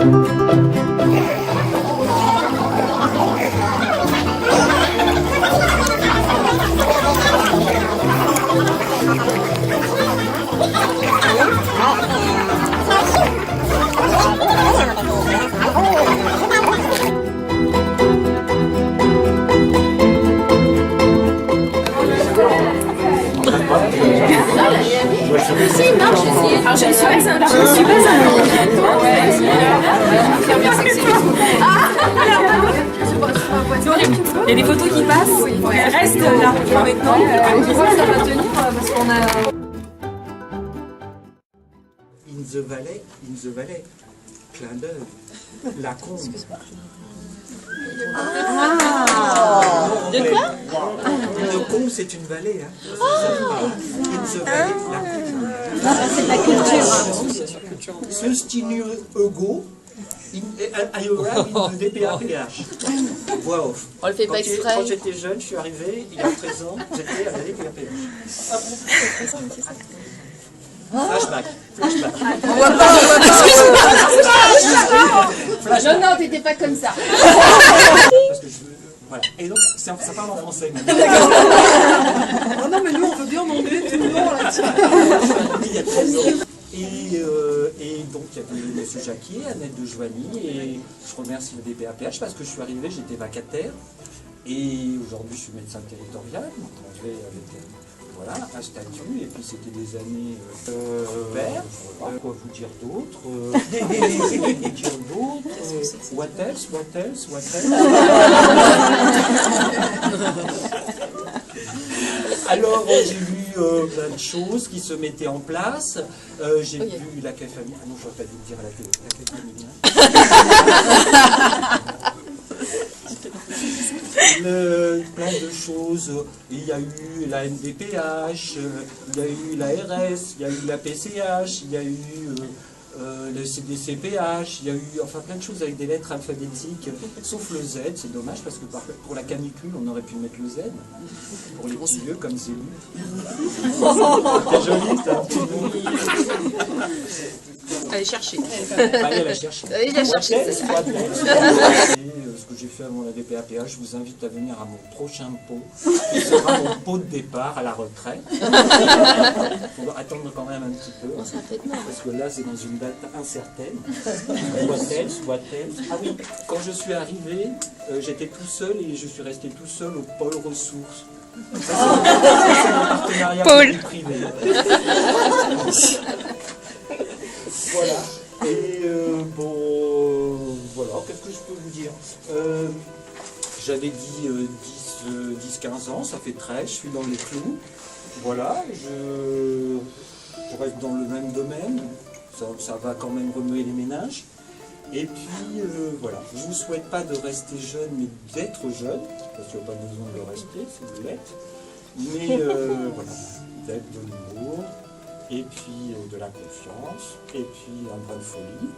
Il y a des photos qui passent, elles restent là maintenant. Ça va tenir parce qu'on a... In the valley, clin d'œil, la combe. De quoi? Une combe, c'est une vallée. Hein. In the valley, la combe. C'est la culture. Ceci ego, I arrive in the DPAPH. Voix off. On le fait pas exprès. Quand j'étais jeune, je suis arrivé, il y a 13 ans, j'étais à la DPAPH. Flashback. On voit pas. Non, t'étais pas comme ça. Parce que voilà. Et donc, ça parle en français. Oh non, mais nous, on veut bien en anglais, tout le monde là. Il y a 13 ans. Et donc, il y avait M. Jacquier, Annette de Joigny, et je remercie le DPAPH parce que je suis arrivé, j'étais vacataire. Et aujourd'hui, je suis médecin territorial, entendu avec voilà, un statut, et puis c'était des années super. Quoi vous dire d'autre What else? Alors, j'ai vu plein de choses qui se mettaient en place. J'ai vu l'accueil familial. Ah non, je ne vais pas vous dire l'accueil familial. Plein de choses. Il y a eu la MDPH, il y a eu la RS, il y a eu la PCH, il y a eu le CDCPH, il y a eu enfin plein de choses avec des lettres alphabétiques, sauf le Z. C'est dommage parce que pour la canicule, on aurait pu mettre le Z. Pour les petits vieux comme c'est lui. C'est joli, c'est un petit mot. Allez chercher. Allez la chercher. Allez la chercher. Ce que j'ai fait avant la DPAPH, je vous invite à venir à mon prochain pot, qui sera mon pot de départ à la retraite. Il faut attendre quand même un petit peu, parce que là c'est dans une date incertaine. Soit-elle. Ah oui, quand je suis arrivé, j'étais tout seul et je suis resté tout seul au pôle ressources. Ça, c'est un partenariat public-privé. Voilà. Et bon, voilà, qu'est-ce que je peux vous dire? J'avais dit 10-15 ans, ça fait 13, je suis dans les clous. Voilà, je reste dans le même domaine, ça va quand même remuer les ménages. Et puis voilà, je ne vous souhaite pas de rester jeune, mais d'être jeune, parce qu'il n'y a pas besoin de le rester si vous l'êtes. Mais voilà, d'être de l'humour. Et puis de la confiance, et puis un brin de folie.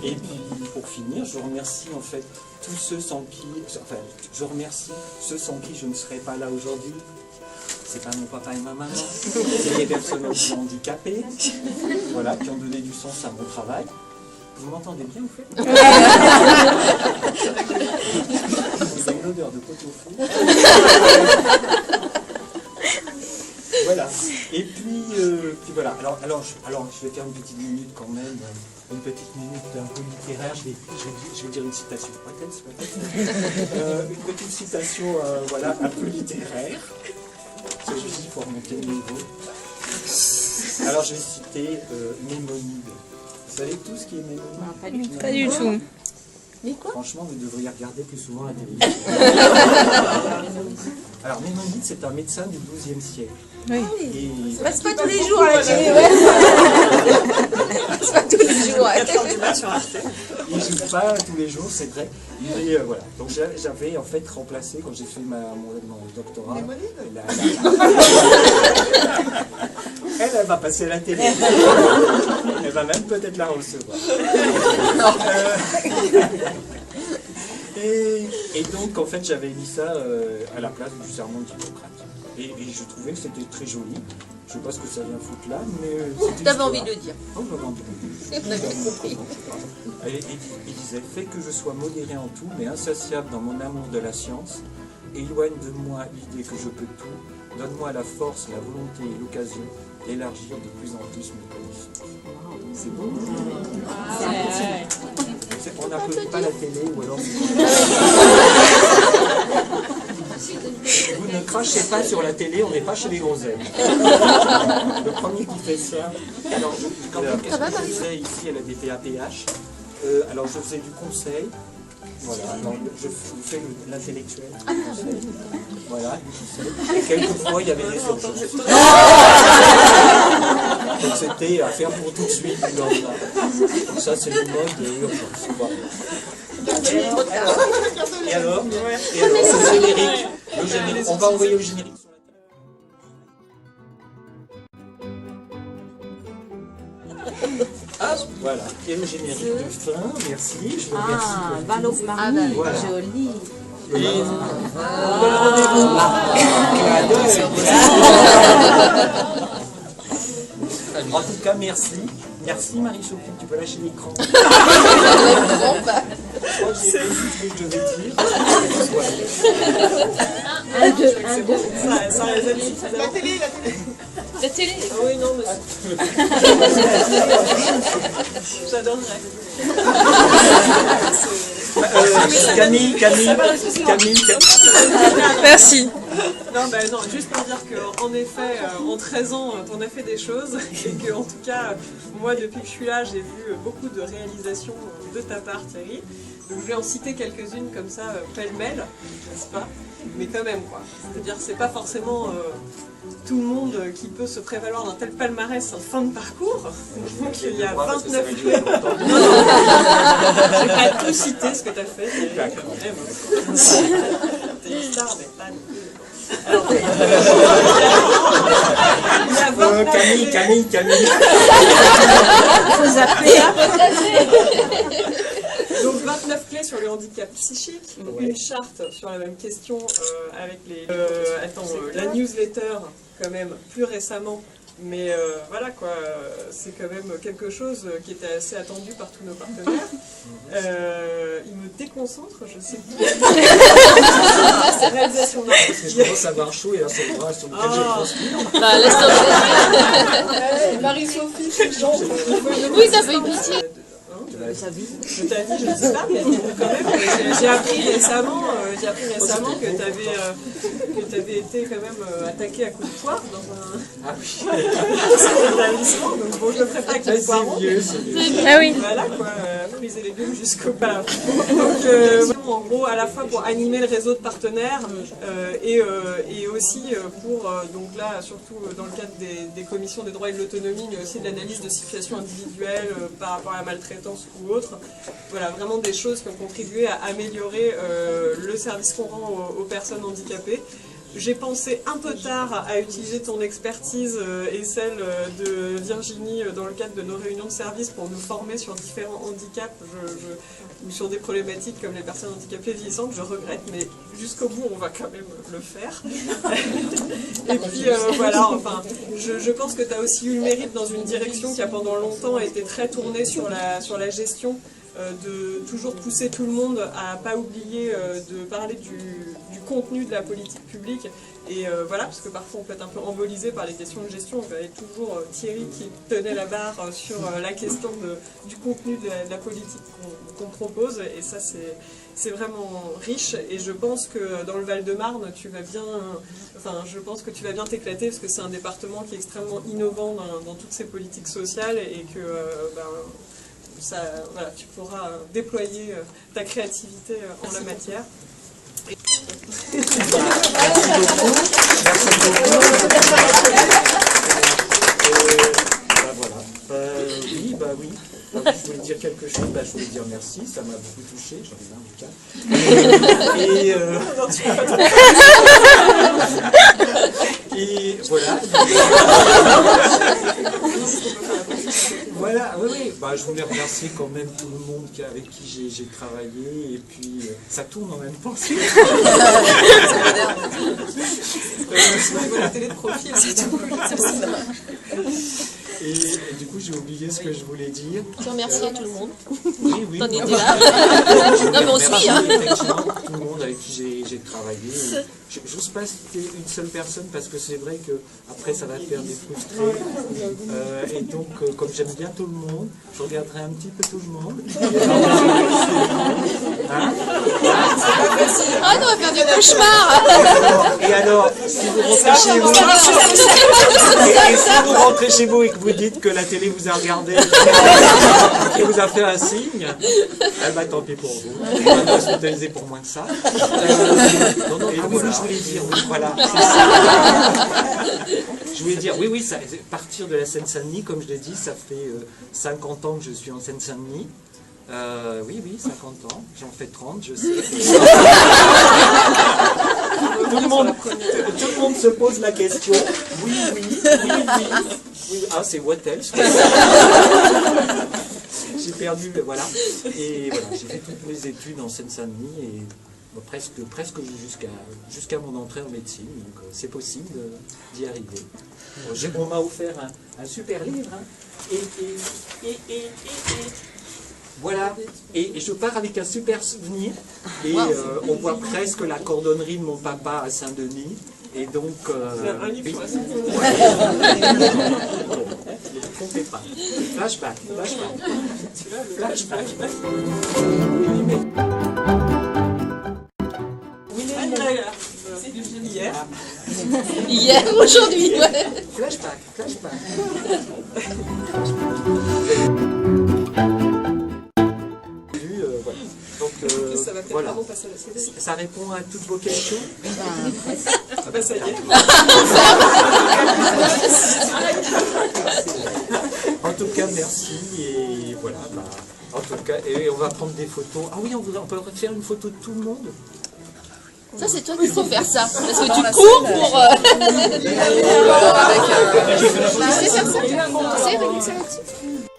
Et puis pour finir, je remercie en fait tous ceux sans qui, enfin, je remercie ceux sans qui je ne serais pas là aujourd'hui. C'est pas mon papa et ma maman, c'est les personnes handicapées, voilà, qui ont donné du sens à mon travail. Vous m'entendez bien, vous faites? Vous avez une odeur de pot-au-feu. Voilà. Et puis voilà. Alors, je vais faire une petite minute quand même, une petite minute un peu littéraire. Je vais dire une citation. Une petite citation, voilà, un peu littéraire. C'est juste pour remonter le niveau. Alors, je vais citer Mémonide. Vous savez tout ce qui est Mémonide? Pas du tout. Mais quoi? Franchement, vous devriez regarder plus souvent la télévision. Alors, Mémonide, c'est un médecin du XIIe siècle. Oui. Et... Ça passe pas tous les jours à la télé, ouais. C'est pas tous les jours à la télé. Il ne joue pas tous les jours, c'est vrai. Mais voilà. Donc j'avais en fait remplacé, quand j'ai fait mon doctorat, elle va passer à la télé. Elle va même peut-être la recevoir. Et donc en fait j'avais mis ça à la place du serment d'Hippocrate. Et je trouvais que c'était très joli. Je sais pas ce que ça vient foutre là, mais c'était T'avais envie de le dire. Oh, j'avais envie de le dire. Et il disait, fais que je sois modéré en tout, mais insatiable dans mon amour de la science. Éloigne de moi l'idée que je peux tout. Donne-moi la force, la volonté et l'occasion d'élargir de plus en plus mes connaissances. C'est beau. On n'applaudit pas la télé ou alors... Vous ne crachez pas sur la télé, on n'est pas chez les groseilles. Le premier qui fait ça... Alors, qu'est-ce que je faisais ici à la DPAPH? Alors, je faisais du conseil. Voilà, alors je fais l'intellectuel. Voilà, et quelquefois il y avait des urgences. Donc c'était à faire pour tout de suite. Donc ça c'est le mode urgence. Voilà. Et alors, le générique. On va envoyer le générique. Ah, voilà, et le générique de fin, merci, je vous remercie. Valof Marie, Voilà. joli. En tout cas, merci. Merci Marie-Sophie, tu peux lâcher l'écran. Je crois que j'ai dit ce que je devais dire. Ça les amis. La télé. La télé. Ah oui, non, mais... J'adorerais. Camille. Merci. Non, ben non, juste pour dire qu'en effet, en 13 ans, on a fait des choses et que, en tout cas, moi, depuis que je suis là, j'ai vu beaucoup de réalisations de ta part, Thierry. Donc, je vais en citer quelques-unes comme ça, pêle-mêle, n'est-ce pas? Mais quand même, quoi. C'est-à-dire, c'est pas forcément tout le monde qui peut se prévaloir d'un tel palmarès en fin de parcours. Donc, il y a 29 clés. Non, je vais pas tout citer ce que tu as fait. T'es une star, mais pas non plus. Alors, il y a 29 Camille. Faut zapper. Donc 29 clés sur le handicap psychique, une charte sur la même question avec les... la newsletter quand même plus récemment, mais voilà quoi, c'est quand même quelque chose qui était assez attendu par tous nos partenaires. Il me déconcentre, je sais plus. C'est réalisation Parce que je commence à avoir chaud et là c'est vrai sur lequel je transpire. Bah, laisse tomber. Marie-Sophie, c'est genre... Oui, ça fait pitié. De ta vie, je ne sais pas, mais quand même, j'ai appris récemment que tu avais été quand même attaqué à coups de poire dans un établissement, donc bon, je ne le ferai pas avec les poireaux. Ah oui. Voilà quoi, fruits et légumes jusqu'au bas. Donc en gros, à la fois pour animer le réseau de partenaires et aussi pour, donc là, surtout dans le cadre des commissions des droits et de l'autonomie, mais aussi de l'analyse de situations individuelles par rapport à la maltraitance ou autre. Voilà, vraiment des choses qui ont contribué à améliorer le service qu'on rend aux personnes handicapées. J'ai pensé un peu tard à utiliser ton expertise et celle de Virginie dans le cadre de nos réunions de service pour nous former sur différents handicaps ou sur des problématiques comme les personnes handicapées vieillissantes. Je regrette, mais jusqu'au bout, on va quand même le faire. Et puis voilà, enfin, je pense que tu as aussi eu le mérite dans une direction qui a pendant longtemps été très tournée sur la gestion, de toujours pousser tout le monde à pas oublier de parler du contenu de la politique publique et voilà, parce que parfois on peut être un peu embolisé par les questions de gestion. Donc, il y avait toujours Thierry qui tenait la barre sur la question du contenu de la politique qu'on propose, et ça c'est vraiment riche, et je pense que dans le Val-de-Marne tu vas bien, je pense que tu vas bien t'éclater, parce que c'est un département qui est extrêmement innovant dans toutes ces politiques sociales, et que voilà, tu pourras déployer ta créativité en la matière. Merci beaucoup. Oui. Je voulais dire quelque chose, je voulais dire merci, ça m'a beaucoup touché, j'en ai marre du cas. Et voilà. Voilà, oui, oui. Bah, je voulais remercier quand même tout le monde avec qui j'ai travaillé. Et puis, ça tourne en même temps. La télé de profil, c'est tout. Et du coup, j'ai oublié ce que je voulais dire. Tu remercies à tout le monde. Oui, oui. T'en bon, étais là. Non, mais on suit, hein. Effectivement, tout le monde avec qui j'ai travaillé. J'ose pas citer une seule personne parce que c'est vrai que après ça va faire des frustrés. Et donc, comme j'aime bien tout le monde, je regarderai un petit peu tout le monde. Hein? Ah non, on va faire du cauchemar. Et alors, si vous rentrez chez vous, et si vous rentrez chez vous et que vous dites que la télé vous a regardé et vous a fait un signe, eh ben, tant pis pour vous. On va pas hospitaliser pour moins que ça. Non, non, ah oui, oui, je voulais dire, oui, voilà. Je voulais dire, oui, oui, ça, partir de la Seine-Saint-Denis, comme je l'ai dit, ça fait 50 ans que je suis en Seine-Saint-Denis. Oui, oui, 50 ans. J'en fais 30, je sais. Tout le monde se pose la question. Oui, oui, oui, oui. Oui. Ah, c'est what else? J'ai perdu, mais voilà. Et voilà, j'ai fait toutes mes études en Seine-Saint-Denis et presque jusqu'à mon entrée en médecine. Donc c'est possible d'y arriver. On m'a offert un super livre. Hein. Voilà, et je pars avec un super souvenir, et on voit presque la cordonnerie de mon papa à Saint-Denis, et donc... un livre, oui. Ne vous trompez pas. Flashback, flashback. Flashback. Hier. Hier, aujourd'hui, ouais. Flashback, flashback. Voilà. Ça répond à toutes vos questions? Ah bah ça y est. En tout cas, merci. Et voilà. Bah, en tout cas, et on va prendre des photos. Ah oui, on peut faire une photo de tout le monde. Ça, c'est toi qui faut faire ça. Parce que tu cours pour... Tu sais faire ça? Tu sais réussir là-dessus?